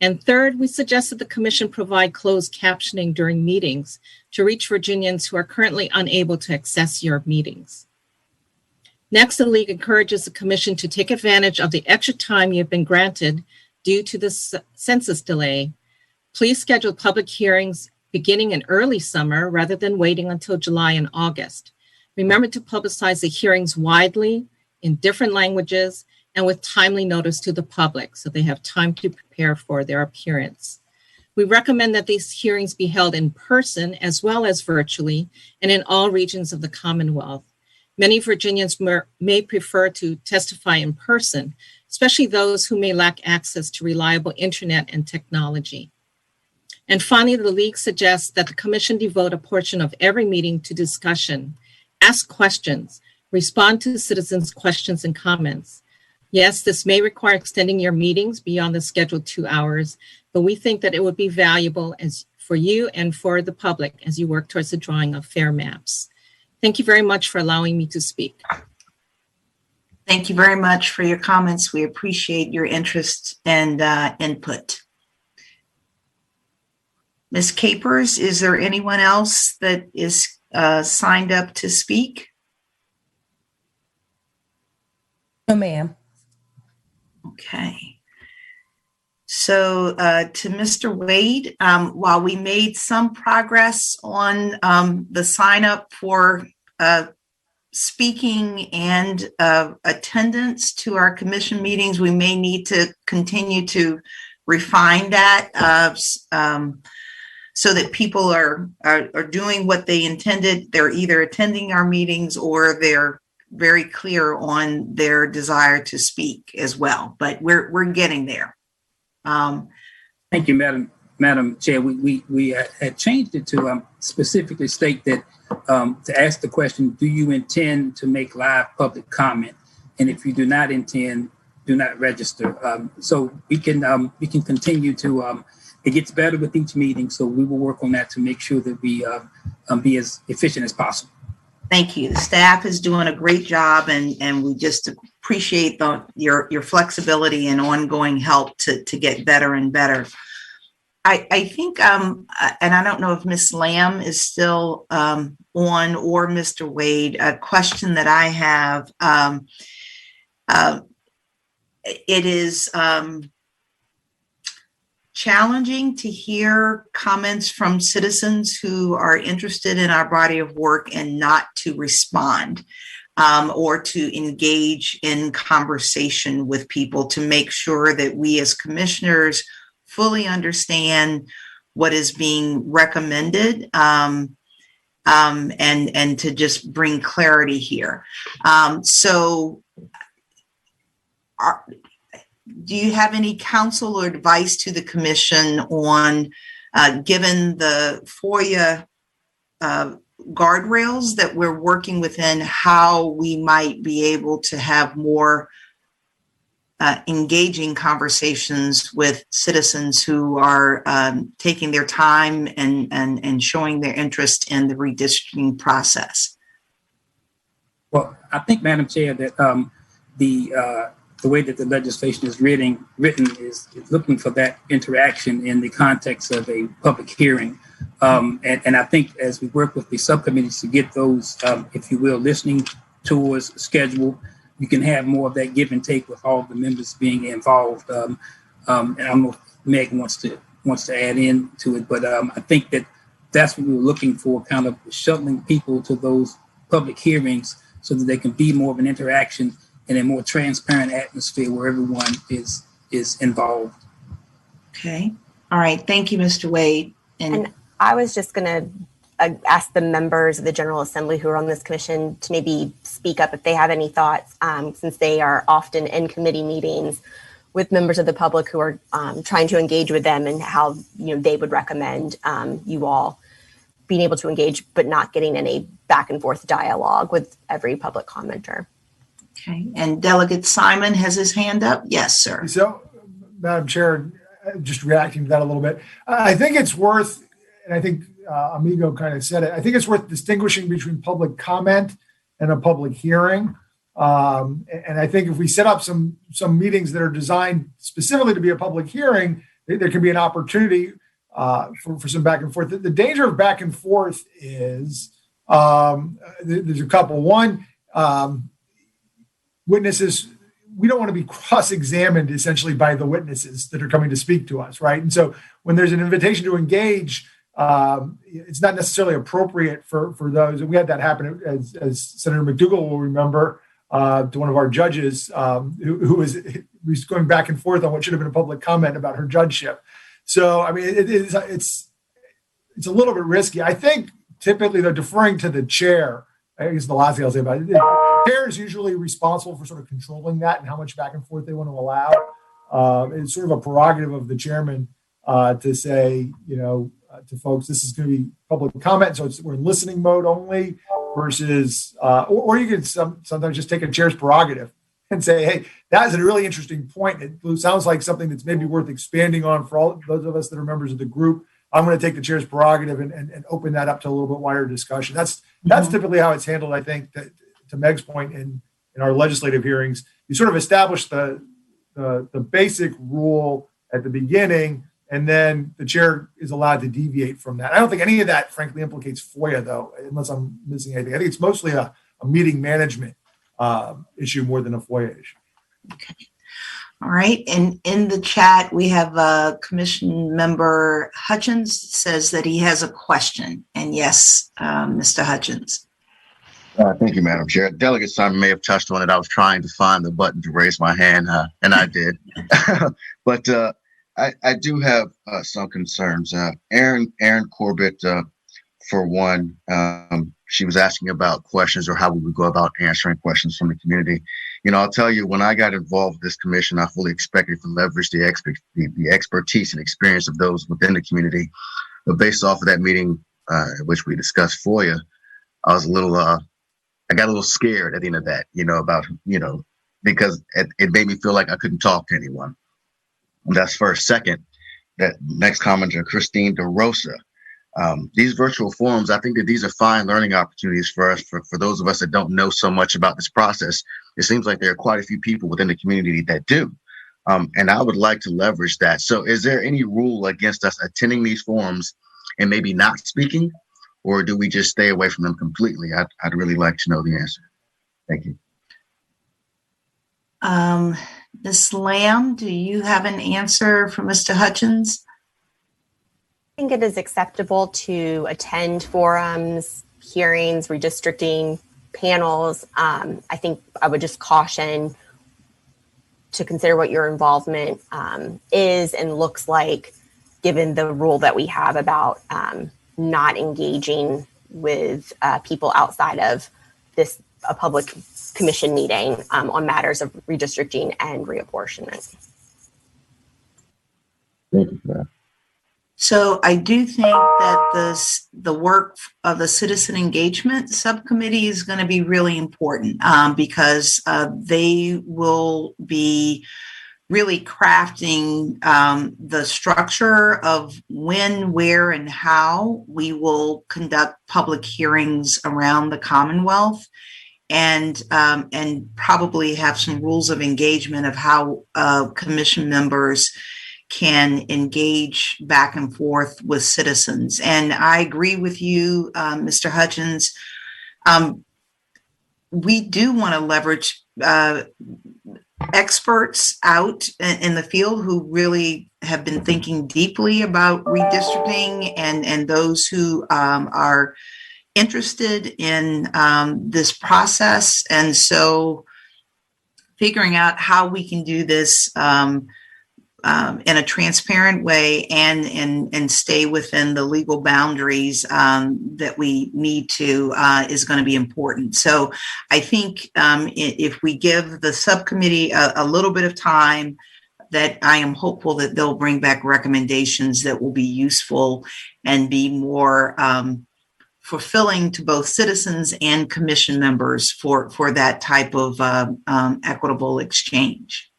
And third, we suggest that the commission provide closed captioning during meetings to reach Virginians who are currently unable to access your meetings. Next, the League encourages the commission to take advantage of the extra time you have been granted due to the census delay. Please schedule public hearings beginning in early summer rather than waiting until July and August. Remember to publicize the hearings widely in different languages and with timely notice to the public so they have time to prepare for their appearance. We recommend that these hearings be held in person as well as virtually and in all regions of the Commonwealth. Many Virginians may prefer to testify in person, especially those who may lack access to reliable internet and technology. And finally, the League suggests that the commission devote a portion of every meeting to discussion, ask questions, respond to citizens' questions and comments. Yes, this may require extending your meetings beyond the scheduled 2 hours, but we think that it would be valuable for you and for the public as you work towards the drawing of fair maps. Thank you very much for allowing me to speak. Thank you very much for your comments. We appreciate your interest and input. Ms. Capers, is there anyone else that is signed up to speak? No, ma'am. Okay. So to Mr. Wade, while we made some progress on the sign up for speaking and attendance to our commission meetings, we may need to continue to refine that so that people are doing what they intended. They're either attending our meetings or they're very clear on their desire to speak as well. But we're getting there. Thank you, Madam Chair. We had changed it to specifically state that to ask the question, do you intend to make live public comment? And if you do not intend, do not register. So we can continue to, it gets better with each meeting. So we will work on that to make sure that we be as efficient as possible. Thank you. The staff is doing a great job, and we just appreciate your flexibility and ongoing help to get better and better. I think, and I don't know if Ms. Lamb is still on, or Mr. Wade, a question that I have. It is challenging to hear comments from citizens who are interested in our body of work and not to respond or to engage in conversation with people, to make sure that we as commissioners fully understand what is being recommended and to just bring clarity here. Do you have any counsel or advice to the commission on, given the FOIA guardrails that we're working within, how we might be able to have more engaging conversations with citizens who are taking their time and showing their interest in the redistricting process? Well, I think, Madam Chair, that the way that the legislation is written is looking for that interaction in the context of a public hearing. And I think as we work with the subcommittees to get those, if you will, listening tours scheduled, you can have more of that give and take with all the members being involved. And I don't know if Meg wants to add in to it, but I think that's what we were looking for, kind of shuttling people to those public hearings so that they can be more of an interaction in a more transparent atmosphere where everyone is involved. Okay. All right. Thank you, Mr. Wade. And I was just going to ask the members of the General Assembly who are on this commission to maybe speak up if they have any thoughts, since they are often in committee meetings with members of the public who are trying to engage with them, and how they would recommend you all being able to engage, but not getting in a back and forth dialogue with every public commenter. Okay, and Delegate Simon has his hand up. Yes, sir. So, Madam Chair, just reacting to that a little bit, I think it's worth, and I think Amigo kind of said it, I think it's worth distinguishing between public comment and a public hearing. And I think if we set up some meetings that are designed specifically to be a public hearing, there can be an opportunity for some back and forth. The danger of back and forth is there's a couple. One, witnesses, we don't want to be cross-examined essentially by the witnesses that are coming to speak to us, right? And so when there's an invitation to engage, it's not necessarily appropriate for those. And we had that happen, as Senator McDougall will remember, to one of our judges who was going back and forth on what should have been a public comment about her judgeship. So, I mean, it's a little bit risky. I think typically they're deferring to the chair. I guess the last thing I'll say about it, the chair is usually responsible for sort of controlling that and how much back and forth they want to allow. It's sort of a prerogative of the chairman to say, to folks, this is going to be public comment, so we're in listening mode only, versus, or you can sometimes just take a chair's prerogative and say, hey, that is a really interesting point. It sounds like something that's maybe worth expanding on for all those of us that are members of the group. I'm going to take the chair's prerogative and open that up to a little bit wider discussion. That's typically how it's handled, I think, to Meg's point in our legislative hearings. You sort of establish the basic rule at the beginning, and then the chair is allowed to deviate from that. I don't think any of that, frankly, implicates FOIA, though, unless I'm missing anything. I think it's mostly a meeting management issue more than a FOIA issue. Okay. All right. And in the chat, we have Commission Member Hutchins says that he has a question. And yes, Mr. Hutchins. Thank you, Madam Chair. Delegate Simon may have touched on it. I was trying to find the button to raise my hand, and I did. But I do have some concerns. Aaron Corbett, for one, she was asking about questions or how we would go about answering questions from the community. You know, I'll tell you, when I got involved with this commission, I fully expected to leverage the expertise and experience of those within the community. But based off of that meeting, in which we discussed FOIA, I was a little, I got a little scared at the end of that, about, because it made me feel like I couldn't talk to anyone. And that's first. Second, that next commenter, Christine DeRosa. These virtual forums, I think that these are fine learning opportunities for us, for those of us that don't know so much about this process. It seems like there are quite a few people within the community that do. And I would like to leverage that. So is there any rule against us attending these forums and maybe not speaking? Or do we just stay away from them completely? I'd really like to know the answer. Thank you. Ms. Lamb, do you have an answer for Mr. Hutchins? I think it is acceptable to attend forums, hearings, redistricting, panels. I think I would just caution to consider what your involvement is and looks like, given the rule that we have about not engaging with people outside of a public commission meeting on matters of redistricting and reapportionment. Thank you for that. So I do think that the work of the Citizen Engagement Subcommittee is going to be really important because they will be really crafting the structure of when, where, and how we will conduct public hearings around the Commonwealth, and probably have some rules of engagement of how commission members can engage back and forth with citizens. And I agree with you, Mr. Hutchins. We do want to leverage experts out in the field who really have been thinking deeply about redistricting, and those who are interested in this process. And so figuring out how we can do this in a transparent way and stay within the legal boundaries that we need to is going to be important. So I think if we give the subcommittee a little bit of time, that I am hopeful that they'll bring back recommendations that will be useful and be more fulfilling to both citizens and commission members for that type of equitable exchange.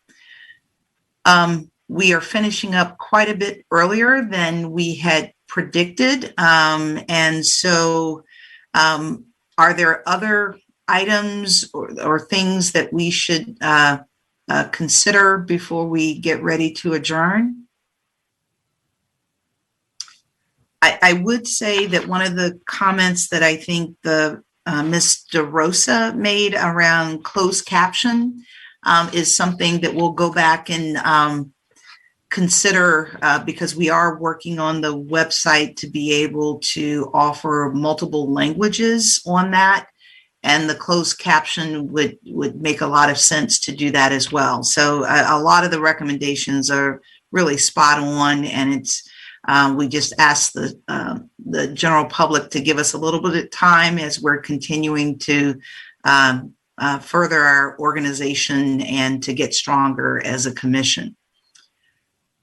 We are finishing up quite a bit earlier than we had predicted. And so are there other items or things that we should consider before we get ready to adjourn? I would say that one of the comments that I think the Ms. DeRosa made around closed caption is something that we'll go back and consider because we are working on the website to be able to offer multiple languages on that, and the closed caption would make a lot of sense to do that as well. So a lot of the recommendations are really spot on, and it's we just ask the general public to give us a little bit of time as we're continuing to further our organization and to get stronger as a commission.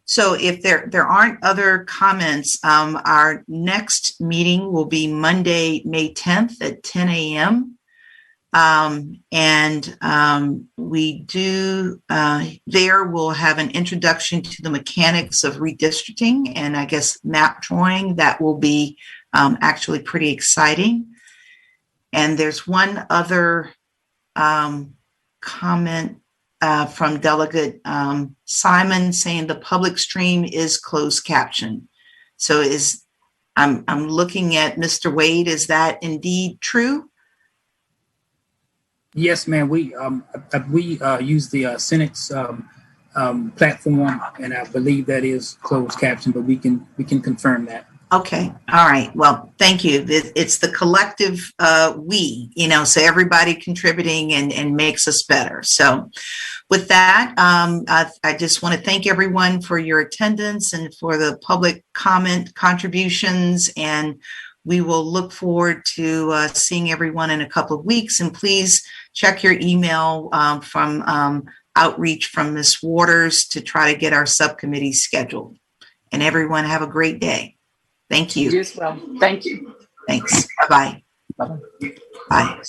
So if there aren't other comments, our next meeting will be Monday, May 10th at 10 a.m. We do, there we'll have an introduction to the mechanics of redistricting and I guess map drawing. That will be actually pretty exciting. And there's one other comment from Delegate Simon saying the public stream is closed caption. So I'm looking at Mr. Wade. Is that indeed true? Yes, ma'am. We use the Senate's platform, and I believe that is closed caption, but we can confirm that. Okay. All right. Well, thank you. It's the collective we, so everybody contributing and makes us better. So with that, I just want to thank everyone for your attendance and for the public comment contributions. And we will look forward to seeing everyone in a couple of weeks. And please check your email from outreach from Ms. Waters to try to get our subcommittee scheduled. And everyone have a great day. Thank you. You as well. Thank you. Thanks. Bye-bye. Bye-bye. Bye.